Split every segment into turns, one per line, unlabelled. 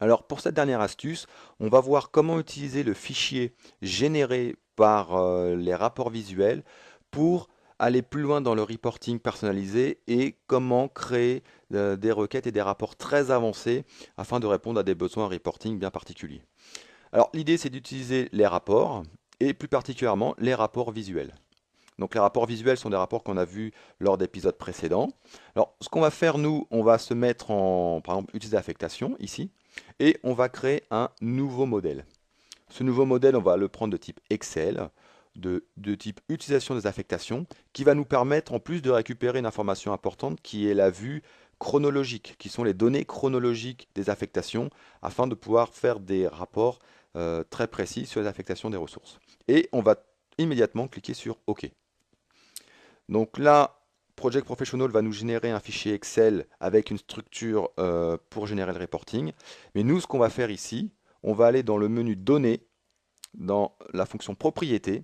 Alors pour cette dernière astuce, on va voir comment utiliser le fichier généré par les rapports visuels pour aller plus loin dans le reporting personnalisé et comment créer des requêtes et des rapports très avancés afin de répondre à des besoins reporting bien particuliers. Alors l'idée c'est d'utiliser les rapports et plus particulièrement les rapports visuels. Donc les rapports visuels sont des rapports qu'on a vus lors d'épisodes précédents. Alors ce qu'on va faire nous, on va se mettre en, par exemple, utiliser affectation ici, et on va créer un nouveau modèle. Ce nouveau modèle, on va le prendre de type Excel, de type utilisation des affectations, qui va nous permettre en plus de récupérer une information importante qui est la vue chronologique, qui sont les données chronologiques des affectations, afin de pouvoir faire des rapports très précis sur les affectations des ressources. Et on va immédiatement cliquer sur OK. Donc là, Project Professional va nous générer un fichier Excel avec une structure pour générer le reporting. Mais nous, ce qu'on va faire ici, on va aller dans le menu Données, dans la fonction Propriétés,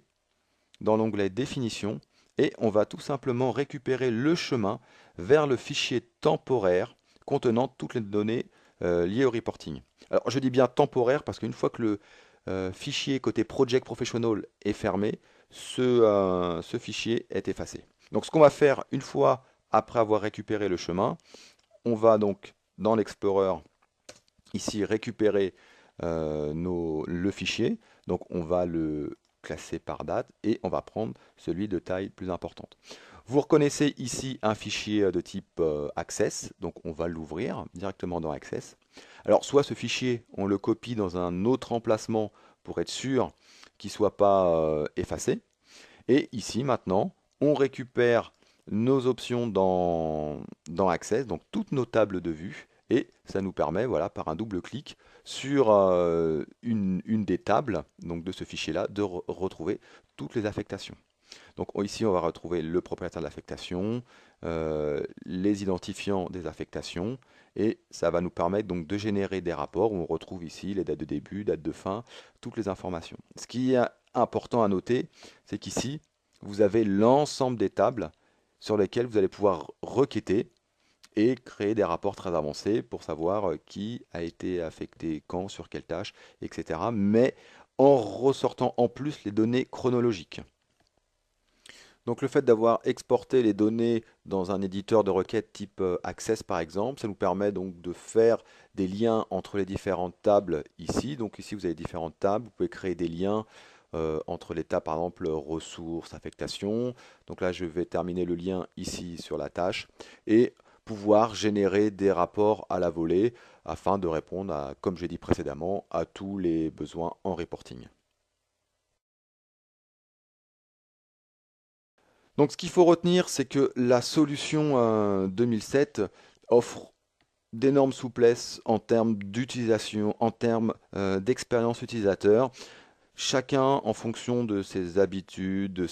dans l'onglet Définition, et on va tout simplement récupérer le chemin vers le fichier temporaire contenant toutes les données liées au reporting. Alors je dis bien temporaire parce qu'une fois que le fichier côté Project Professional est fermé, ce fichier est effacé. Donc ce qu'on va faire une fois après avoir récupéré le chemin, on va donc dans l'Explorer ici récupérer le fichier. Donc on va le classer par date et on va prendre celui de taille plus importante. Vous reconnaissez ici un fichier de type Access, donc on va l'ouvrir directement dans Access. Alors soit ce fichier, on le copie dans un autre emplacement pour être sûr qu'il ne soit pas effacé. Et ici maintenant, on récupère nos options dans Access, donc toutes nos tables de vue, et ça nous permet, voilà, par un double clic sur une des tables donc de ce fichier-là, de retrouver toutes les affectations. Donc ici, on va retrouver le propriétaire de l'affectation, les identifiants des affectations, et ça va nous permettre donc de générer des rapports où on retrouve ici les dates de début, dates de fin, toutes les informations. Ce qui est important à noter, c'est qu'ici, vous avez l'ensemble des tables sur lesquelles vous allez pouvoir requêter et créer des rapports très avancés pour savoir qui a été affecté quand, sur quelle tâche, etc. Mais en ressortant en plus les données chronologiques. Donc le fait d'avoir exporté les données dans un éditeur de requête type Access par exemple, ça nous permet donc de faire des liens entre les différentes tables ici. Donc ici vous avez différentes tables, vous pouvez créer des liens entre les tables par exemple ressources, affectation. Donc là je vais terminer le lien ici sur la tâche et pouvoir générer des rapports à la volée afin de répondre à, comme j'ai dit précédemment, à tous les besoins en reporting. Donc ce qu'il faut retenir, c'est que la solution 2007 offre d'énormes souplesses en termes d'utilisation, en termes d'expérience utilisateur. Chacun, en fonction de ses habitudes, de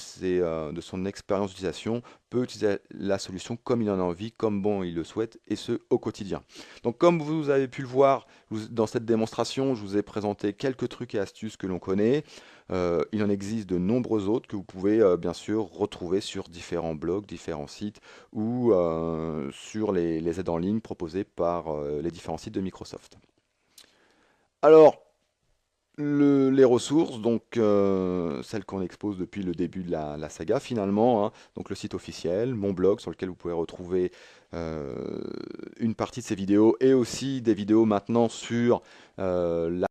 son expérience d'utilisation, peut utiliser la solution comme il en a envie, comme bon il le souhaite, et ce au quotidien. Donc comme vous avez pu le voir dans cette démonstration, je vous ai présenté quelques trucs et astuces que l'on connaît. Il en existe de nombreux autres que vous pouvez bien sûr retrouver sur différents blogs, différents sites ou sur les aides en ligne proposées par les différents sites de Microsoft. Alors, les ressources, donc celles qu'on expose depuis le début de la saga finalement, hein, donc le site officiel, mon blog sur lequel vous pouvez retrouver une partie de ces vidéos et aussi des vidéos maintenant sur la